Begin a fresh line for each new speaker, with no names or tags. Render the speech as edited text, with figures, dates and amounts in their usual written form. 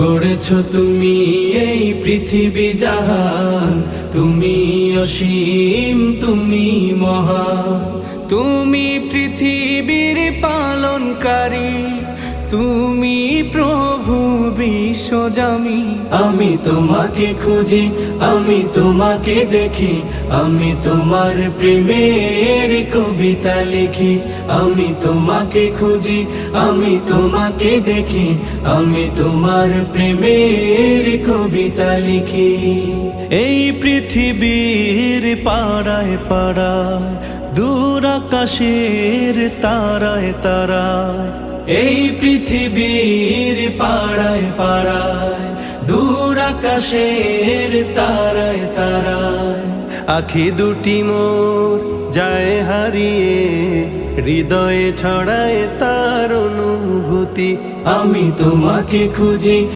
গড়েছ তুমি এই পৃথিবী জাহান, তুমি অসীম, তুমি মহান। তুমি পৃথিবীর পালনকারী, তুমি প্রভু বিশ্বজামি। আমি তোমাকে খুঁজি, আমি তোমাকে দেখি, আমি তোমার প্রেমের কবিতা লিখি। আমি তোমাকে খুঁজি, আমি তোমাকে দেখি, আমি তোমার প্রেমের কবিতা লিখি। এই পৃথিবীর পাড়ায় পাড়ায়, দূর আকাশের তারায় তারায়, এই পৃথিবীর পাড়ায় পাড়ায়, দূর আকাশের তারায় তারায়,
আখি দুটি মোর যায় হারিয়ে, হৃদয়ে ছড়ায় তার অনুভূতি।
আমি তোমাকে খুঁজি।